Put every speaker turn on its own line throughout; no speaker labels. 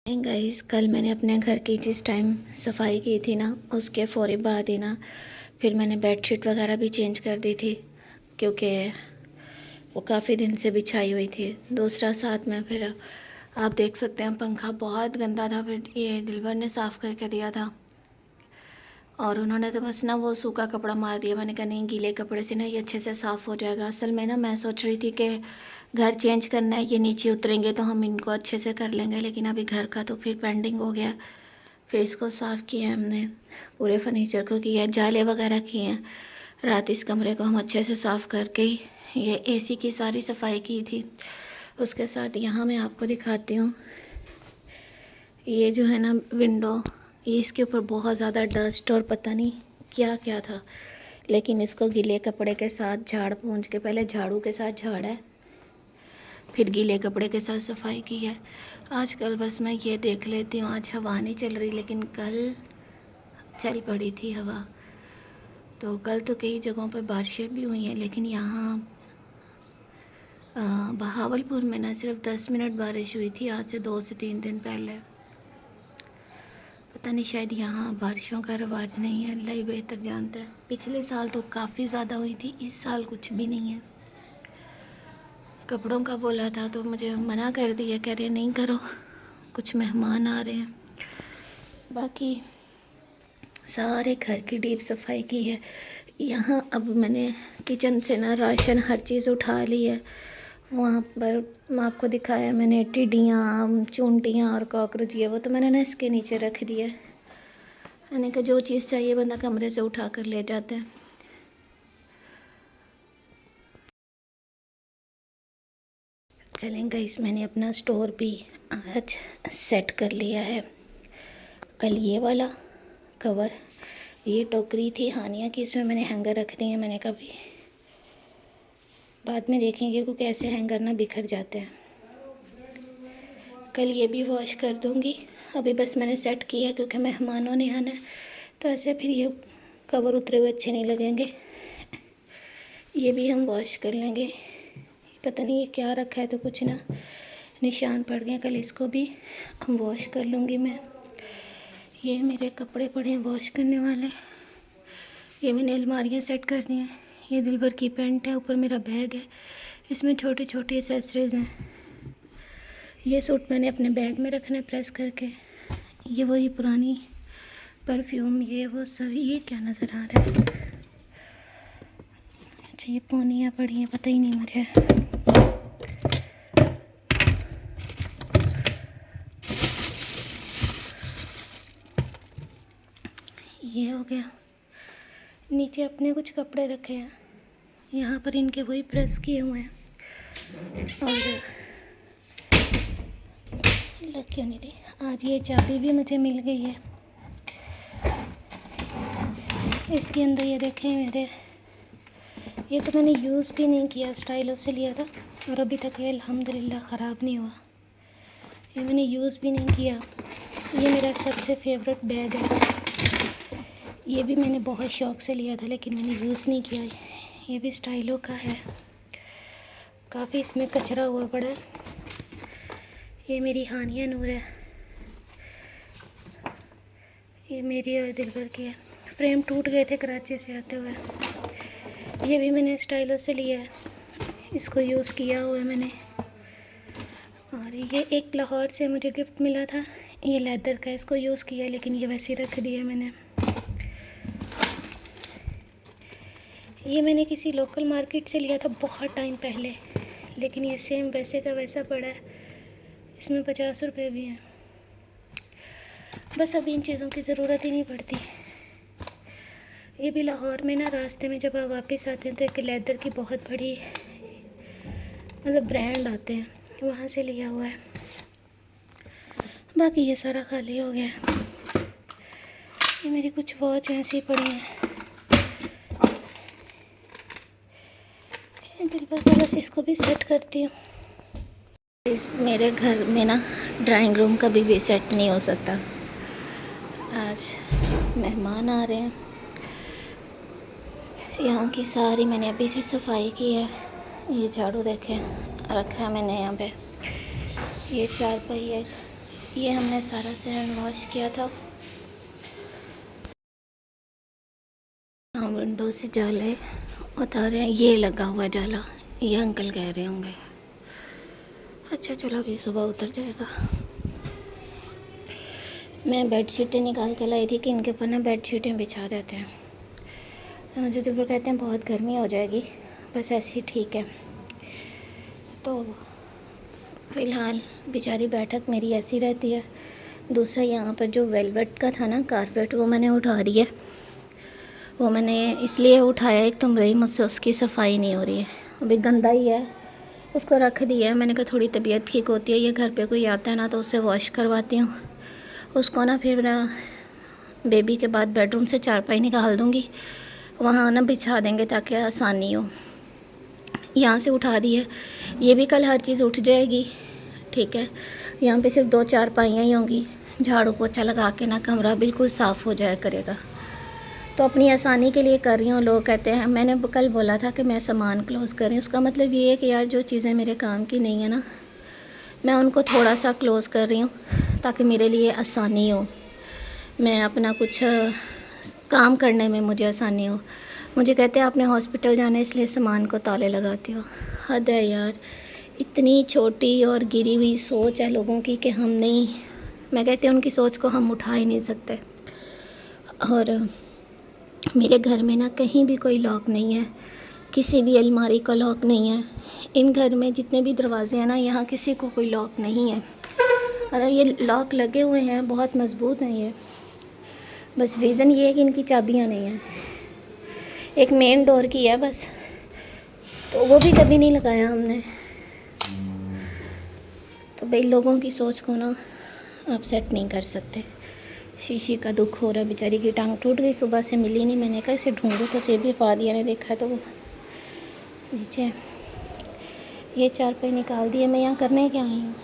Guys, कल मैंने अपने घर की जिस टाइम सफाई की थी ना, उसके फ़ौरी बाद ही ना फिर मैंने बेडशीट वगैरह भी चेंज कर दी थी, क्योंकि वो काफ़ी दिन से बिछाई हुई थी। दूसरा साथ में फिर आप देख सकते हैं पंखा बहुत गंदा था, फिर ये दिलबर ने साफ़ करके दिया था और उन्होंने तो बस ना वो सूखा कपड़ा मार दिया। मैंने कहा नहीं, गीले कपड़े से ना ये अच्छे से साफ़ हो जाएगा। असल में ना मैं सोच रही थी कि घर चेंज करना है, ये नीचे उतरेंगे तो हम इनको अच्छे से कर लेंगे, लेकिन अभी घर का तो फिर पेंडिंग हो गया। फिर इसको साफ़ किया हमने, पूरे फर्नीचर को किया, जाले वगैरह किए हैं। रात इस कमरे को हम अच्छे से साफ़ करके ही ये एसी की सारी सफाई की थी। उसके साथ यहाँ मैं आपको दिखाती हूँ, ये जो है ना विंडो, ये इसके ऊपर बहुत ज़्यादा डस्ट और पता नहीं क्या क्या था, लेकिन इसको गीले कपड़े के साथ झाड़ पोंछ के, पहले झाड़ू के साथ झाड़ा है, फिर गीले कपड़े के साथ सफाई की है। आजकल बस मैं ये देख लेती हूँ, आज हवा नहीं चल रही, लेकिन कल चल पड़ी थी हवा। तो कल तो कई जगहों पर बारिशें भी हुई हैं, लेकिन यहाँ बहावलपुर में ना सिर्फ 10 मिनट बारिश हुई थी, आज से 2 से 3 दिन पहले। पता नहीं, शायद यहाँ बारिशों का रिवाज नहीं है, अल्लाह ही बेहतर जानता है। पिछले साल तो काफ़ी ज़्यादा हुई थी, इस साल कुछ भी नहीं है। कपड़ों का बोला था तो मुझे मना कर दिया, कह रहे नहीं करो, कुछ मेहमान आ रहे हैं। बाकी सारे घर की डीप सफाई की है। यहाँ अब मैंने किचन से ना राशन हर चीज़ उठा ली है। वहाँ पर मैं आपको दिखाया मैंने, टिड्डियाँ, चूंटियाँ और कॉकरोच, ये वो तो मैंने ना इसके नीचे रख दिया। मैंने कहा जो चीज़ चाहिए बंदा कमरे से उठा कर ले जाता है। चलेंगे, इस मैंने अपना स्टोर भी आज सेट कर लिया है। कल ये वाला कवर, ये टोकरी थी हानिया की, इसमें मैंने हैंगर रख दिए। मैंने कभी बाद में देखेंगे क्योंकि ऐसे हैंगर ना बिखर जाते हैं। कल ये भी वॉश कर दूँगी। अभी बस मैंने सेट किया क्योंकि मेहमानों ने आना है, तो ऐसे फिर ये कवर उतरे हुए अच्छे नहीं लगेंगे। ये भी हम वॉश कर लेंगे। पता नहीं ये क्या रखा है, तो कुछ ना निशान पड़ गए, कल इसको भी हम वॉश कर लूँगी मैं। ये मेरे कपड़े पड़े हैं वॉश करने वाले, ये मैंने अलमारियाँ सेट कर दी हैं। ये दिलबर की पैंट है, ऊपर मेरा बैग है, इसमें छोटी छोटी एसेसरीज़ हैं। ये सूट मैंने अपने बैग में रखना है प्रेस करके। ये वही पुरानी परफ्यूम, ये वो सब। ये क्या नज़र आ रहा है? अच्छा, ये पोनियाँ पड़ी हैं, पता ही नहीं मुझे। ये हो गया। नीचे अपने कुछ कपड़े रखे हैं, यहाँ पर इनके वही प्रेस किए हुए हैं। और लग क्यों नहीं रही? आज ये चाबी भी मुझे मिल गई है। इसके अंदर ये देखें मेरे, ये तो मैंने यूज़ भी नहीं किया, स्टाइलों से लिया था और अभी तक ये अल्हम्दुलिल्लाह ख़राब नहीं हुआ। ये मैंने यूज़ भी नहीं किया। ये मेरा सबसे फेवरेट बैग है, ये भी मैंने बहुत शौक़ से लिया था लेकिन मैंने यूज़ नहीं किया। ये भी स्टाइलों का है, काफ़ी इसमें कचरा हुआ पड़ा है। ये मेरी हानिया नूर है, ये मेरी और दिलबर की है। फ्रेम टूट गए थे कराची से आते हुए। ये भी मैंने स्टाइलों से लिया है, इसको यूज़ किया हुआ है मैंने। और ये एक लाहौर से मुझे गिफ्ट मिला था, ये लेदर का, इसको यूज़ किया लेकिन ये वैसे रख दिया मैंने। ये मैंने किसी लोकल मार्केट से लिया था बहुत टाइम पहले, लेकिन ये सेम वैसे का वैसा पड़ा है, इसमें 50 रुपये भी हैं। बस अभी इन चीज़ों की ज़रूरत ही नहीं पड़ती। ये भी लाहौर में ना रास्ते में जब आप वापस आते हैं तो एक लेदर की बहुत बड़ी मतलब ब्रांड आते हैं, वहाँ से लिया हुआ है। बाकी ये सारा खाली हो गया। ये मेरी कुछ वॉच ऐसी पड़ी हैं, दिल पर बस इसको भी सेट करती हूँ। इस मेरे घर में ना ड्राइंग रूम कभी भी सेट नहीं हो सकता। आज मेहमान आ रहे हैं, यहाँ की सारी मैंने अभी से सफाई की है। ये झाड़ू देखें रखा है मैंने यहाँ पे, ये चारपाई है, ये हमने सारा से हैंड वॉश किया था। हम विंडो से जाले उतारे हैं, ये लगा हुआ जाला, ये अंकल कह रहे होंगे। अच्छा चलो अभी सुबह उतर जाएगा। मैं बेडशीटें निकाल के लाई थी कि इनके ऊपर ना बेडशीटें बिछा देते हैं। तो मुझे तो ऊपर कहते हैं बहुत गर्मी हो जाएगी, बस ऐसी ठीक है। तो फ़िलहाल बेचारी बैठक मेरी ऐसी रहती है। दूसरा यहाँ पर जो वेलवेट का था ना कारपेट, वो मैंने उठा रही है। वो मैंने इसलिए उठाया, एक तो भाई मुझसे उसकी सफाई नहीं हो रही है, अभी गंदा ही है, उसको रख दिया है। मैंने कहा थोड़ी तबीयत ठीक होती है, ये घर पे कोई आता है ना तो उससे वॉश करवाती हूँ उसको ना, फिर ना बेबी के बाद बेडरूम से चारपाई निकाल दूँगी, वहाँ ना बिछा देंगे ताकि आसानी हो। यहाँ से उठा दी है, ये भी कल हर चीज़ उठ जाएगी, ठीक है। यहाँ पे सिर्फ 2 चारपाइयाँ ही होंगी, झाड़ू पोछा लगा के ना कमरा बिल्कुल साफ़ हो जाया करेगा। तो अपनी आसानी के लिए कर रही हूँ। लोग कहते हैं, मैंने कल बोला था कि मैं सामान क्लोज़ कर रही हूँ, उसका मतलब ये है कि यार जो चीज़ें मेरे काम की नहीं है ना, मैं उनको थोड़ा सा क्लोज़ कर रही हूँ ताकि मेरे लिए आसानी हो, मैं अपना कुछ काम करने में मुझे आसानी हो। मुझे कहते हैं आपने हॉस्पिटल जाना है इसलिए सामान को ताले लगाती हो। हद है यार, इतनी छोटी और गिरी हुई सोच है लोगों की कि हम नहीं, मैं कहती हूँ उनकी सोच को हम उठा ही नहीं सकते। और मेरे घर में ना कहीं भी कोई लॉक नहीं है, किसी भी अलमारी का लॉक नहीं है। इन घर में जितने भी दरवाजे हैं ना, यहाँ किसी को कोई लॉक नहीं है। मतलब ये लॉक लगे हुए हैं, बहुत मज़बूत हैं ये, बस रीज़न ये है कि इनकी चाबियाँ नहीं हैं। एक मेन डोर की है बस, तो वो भी कभी नहीं लगाया हमने। तो भाई लोगों की सोच को ना आप सेट नहीं कर सकते। शीशी का दुख हो रहा है, बेचारी की टांग टूट गई, सुबह से मिली नहीं। मैंने कहा इसे ढूंढूं तो से भी फादिया ने देखा तो वो नीचे। ये चारपाई निकाल दिए, मैं यहाँ करने क्या आई हूँ,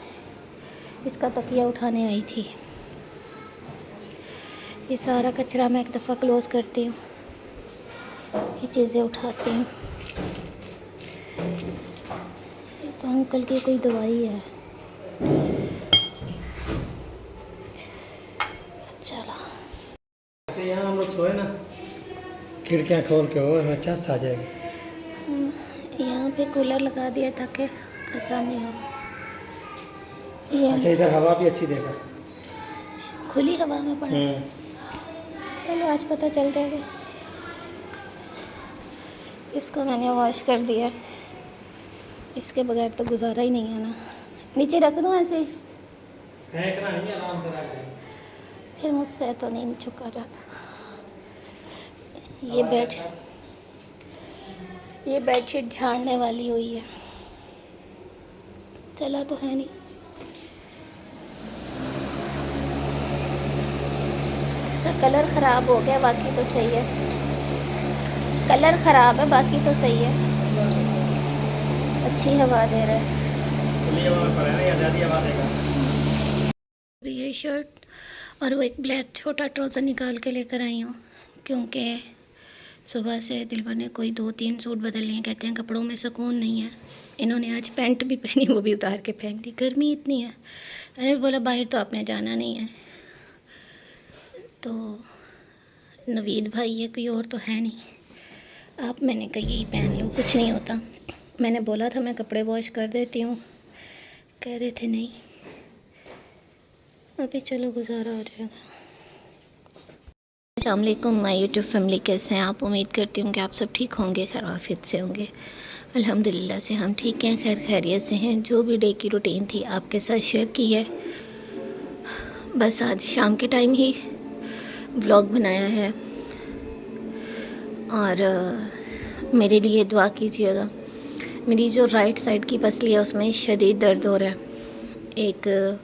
इसका तकिया उठाने आई थी। ये सारा कचरा मैं एक दफ़ा क्लोज़ करती हूँ, ये चीज़ें उठाती हूँ। तो अंकल की कोई दवाई है, चलो
यहाँ हम लोग सोए ना, खिड़कियाँ खोल के हो अच्छा सा आ जाएगी।
यहाँ पे कूलर लगा दिया ताकि आसानी हो। ये
अच्छा इधर हवा भी अच्छी देगा,
खुली हवा में पड़ा। चलो आज पता चल जाएगा। इसको मैंने वॉश कर दिया, इसके बगैर तो गुजारा ही नहीं है ना। नीचे रख दूँ ऐसे ही,
फेंकना नहीं, आराम से रख दें।
फिर मुझसे तो नहीं झुका जाता। ये बेडशीट झाड़ने वाली हुई है, चला तो है नहीं। इसका कलर ख़राब हो गया, बाकी तो सही है। कलर ख़राब है, बाकी तो सही है। अच्छी हवा दे रहा है। ये शर्ट और वो एक ब्लैक छोटा ट्राउज़र निकाल के लेकर आई हूँ, क्योंकि सुबह से दिलबर ने कोई 2-3 सूट बदल लिए। कहते हैं कपड़ों में सुकून नहीं है। इन्होंने आज पैंट भी पहनी, वो भी उतार के फेंक दी, गर्मी इतनी है। मैंने बोला बाहर तो आपने जाना नहीं है, तो नवीद भाई है, कोई और तो है नहीं। आप, मैंने कहा यही पहन लो, कुछ नहीं होता। मैंने बोला था मैं कपड़े वॉश कर देती हूँ, कह रहे थे नहीं, अभी चलो गुजारा हो जाएगा। अस्सलाम वालेकुम माय यूट्यूब फैमिली, कैसे हैं आप? उम्मीद करती हूँ कि आप सब ठीक होंगे, खैर आफियत से होंगे। अल्हम्दुलिल्लाह से हम ठीक हैं, खैर खैरियत से हैं। जो भी डे की रूटीन थी आपके साथ शेयर की है। बस आज शाम के टाइम ही व्लॉग बनाया है, और मेरे लिए दुआ कीजिएगा। मेरी जो राइट साइड की पसली है उसमें शदीद दर्द हो रहा है, एक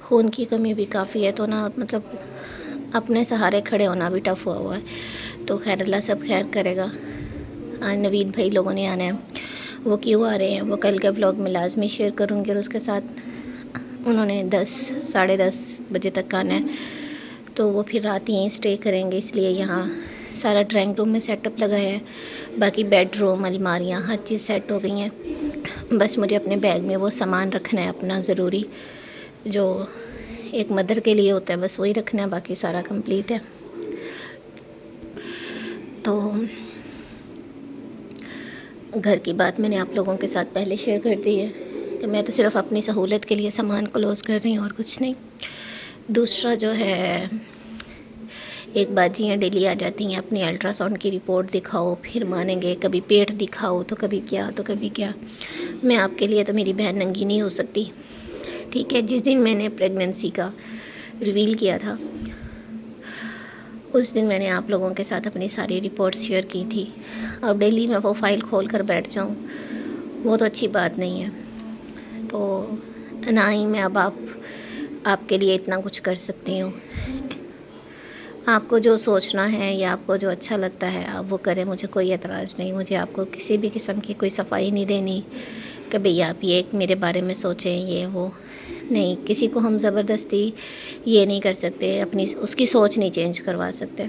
खून की कमी भी काफ़ी है, तो ना मतलब अपने सहारे खड़े होना भी टफ़ हुआ है। तो खैर अल्लाह सब खैर करेगा। आज नवीद भाई लोगों ने आना है, वो क्यों आ रहे हैं वो कल के व्लॉग में लाजमी शेयर करूँगी। और उसके साथ उन्होंने 10 साढ़े 10 बजे तक आना है, तो वो फिर रात यहीं स्टे करेंगे, इसलिए यहाँ सारा ड्राइंग रूम में सेटअप लगाया है। बाकी बेडरूम, अलमारियाँ, हर चीज़ सेट हो गई हैं। बस मुझे अपने बैग में वो सामान रखना है अपना ज़रूरी, जो एक मदर के लिए होता है, बस वही रखना है, बाकी सारा कंप्लीट है। तो घर की बात मैंने आप लोगों के साथ पहले शेयर कर दी है कि मैं तो सिर्फ अपनी सहूलत के लिए सामान क्लोज़ कर रही हूँ और कुछ नहीं। दूसरा जो है, एक बाजियाँ डेली आ जाती हैं, अपनी अल्ट्रासाउंड की रिपोर्ट दिखाओ फिर मानेंगे, कभी पेट दिखाओ तो कभी क्या तो कभी क्या। मैं आपके लिए तो मेरी बहन नंगी नहीं हो सकती, ठीक है। जिस दिन मैंने प्रेगनेंसी का रिवील किया था उस दिन मैंने आप लोगों के साथ अपनी सारी रिपोर्ट शेयर की थी। अब डेली मैं वो फ़ाइल खोल कर बैठ जाऊँ, वो तो अच्छी बात नहीं है। तो ना ही मैं अब आपके लिए इतना कुछ कर सकती हूँ। आपको जो सोचना है या आपको जो अच्छा लगता है आप वो करें, मुझे कोई एतराज़ नहीं। मुझे आपको किसी भी किस्म की कोई सफाई नहीं देनी कि भैया आप ये मेरे बारे में सोचें, ये वो नहीं। किसी को हम ज़बरदस्ती ये नहीं कर सकते, अपनी उसकी सोच नहीं चेंज करवा सकते।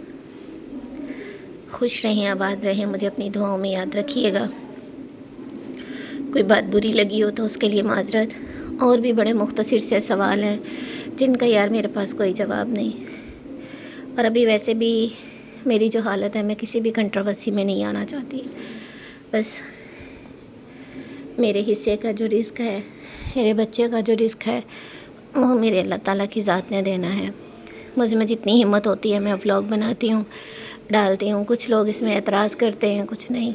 खुश रहें, आबाद रहें, मुझे अपनी दुआओं में याद रखिएगा। कोई बात बुरी लगी हो तो उसके लिए माजरत। और भी बड़े मुख्तसर से सवाल हैं जिनका यार मेरे पास कोई जवाब नहीं। और अभी वैसे भी मेरी जो हालत है, मैं किसी भी कंट्रोवर्सी में नहीं आना चाहती। बस मेरे हिस्से का जो रिस्क है, मेरे बच्चे का जो रिस्क है, वो मेरे अल्लाह ताला की ज़ात ने देना है। मुझ में जितनी हिम्मत होती है मैं व्लॉग बनाती हूँ, डालती हूँ। कुछ लोग इसमें एतराज़ करते हैं, कुछ नहीं।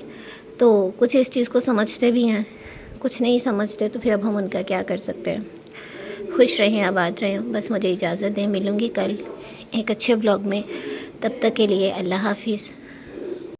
तो कुछ इस चीज़ को समझते भी हैं, कुछ नहीं समझते, तो फिर अब हम उनका क्या कर सकते हैं। खुश रहें, आबाद रहें, बस मुझे इजाज़त दें। मिलूँगी कल एक अच्छे व्लॉग में, तब तक के लिए अल्लाह हाफिज़।